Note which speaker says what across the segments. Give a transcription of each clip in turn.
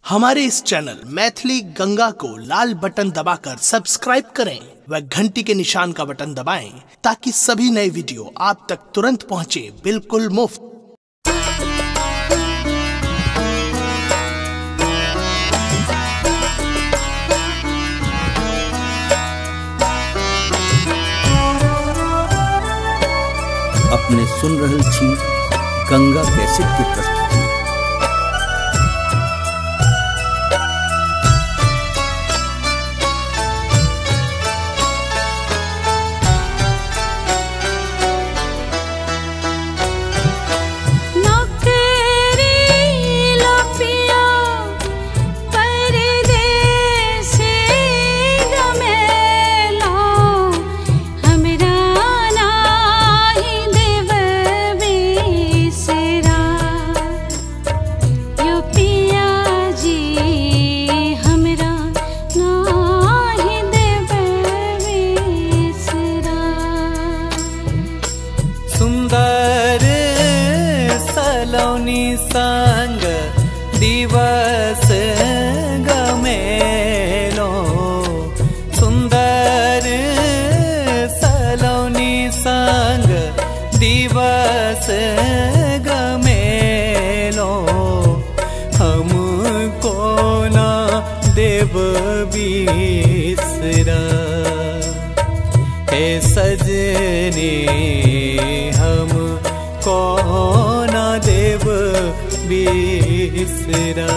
Speaker 1: हमारे इस चैनल मैथिली गंगा को लाल बटन दबाकर सब्सक्राइब करें व घंटी के निशान का बटन दबाएं ताकि सभी नए वीडियो आप तक तुरंत पहुंचे बिल्कुल मुफ्त।
Speaker 2: अपने सुन रहल छी गंगा कैसेट की प्रस्तुति।
Speaker 3: सुंदर सलोनी संग दिवस गमेलो, सुंदर सलोनी संग दिवस गमेलो, हमको ना देव बिसरा हे सजनी, हम कौन देव बिसरा।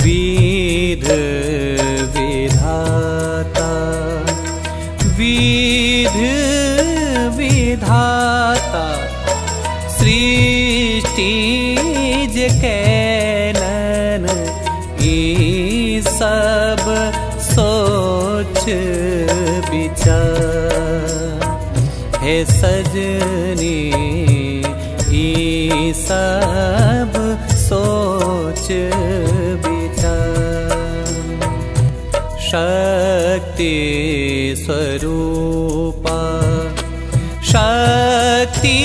Speaker 3: विध विधाता विध विधाता सृष्टि जे कैलन, ई सब सोच विचार हे सजनी, ई सब सोच शक्ति स्वरूपा, शक्ति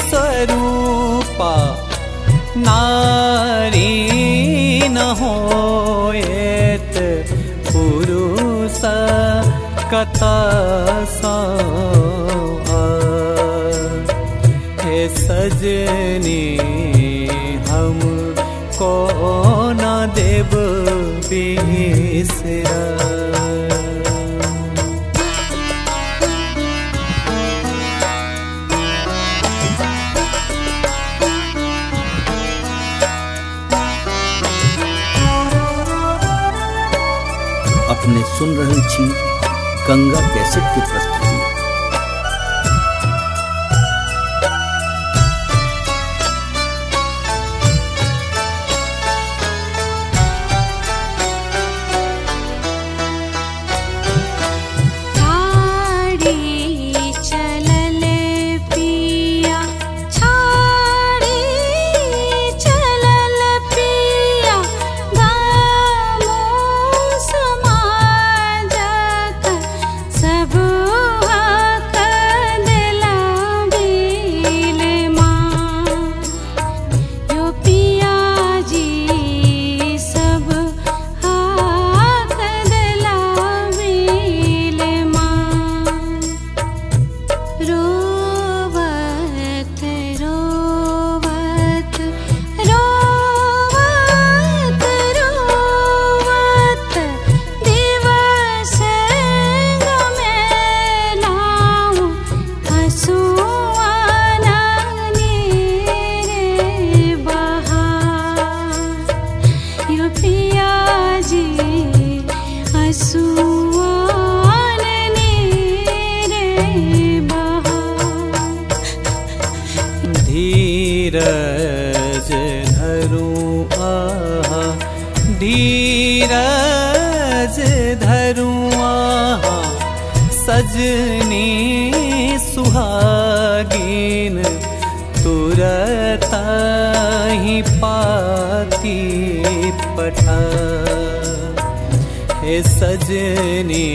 Speaker 3: स्वरूपा नारी न होएत पुरुष कथा हे सजनी, हम कौन देव बिसरा।
Speaker 2: अपने सुन रहल छी गंगा कैसेट की प्रस्तुति।
Speaker 3: धरूं आहा, धीरज धरूं आहा, सजनी सुहागिन तुरत ही पाती पठा। हे सजनी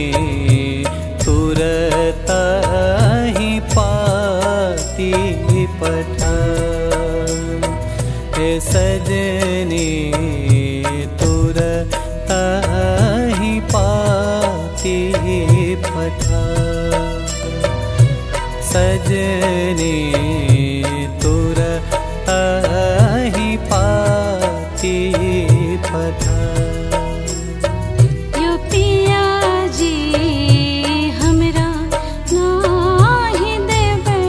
Speaker 3: तुरत ही पाती पठा। हे सजनी तुरत ही पाती पठा। सजनी तुरत ही पाती पठा।
Speaker 4: यो पिया जी हमरा नाही देबे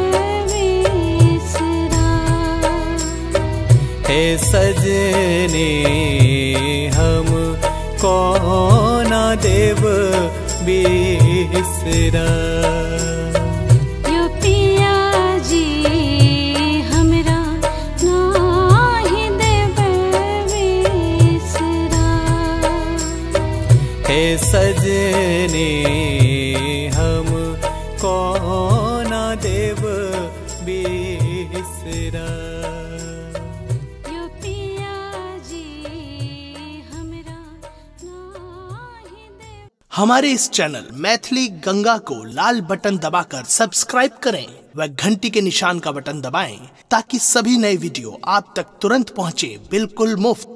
Speaker 4: बिसरा।
Speaker 3: हे सजनी हम कौन देव बिसरा।
Speaker 4: यो पिया जी हमरा नाही देबे बिसरा।
Speaker 3: हे सजनी हम कौन देव बिसरा।
Speaker 4: यो पिया जी हमरा नाही देबे।
Speaker 1: हमारे इस चैनल मैथिली गंगा को लाल बटन दबाकर सब्सक्राइब करें व घंटी के निशान का बटन दबाएं ताकि सभी नए वीडियो आप तक तुरंत पहुंचे बिल्कुल मुफ्त।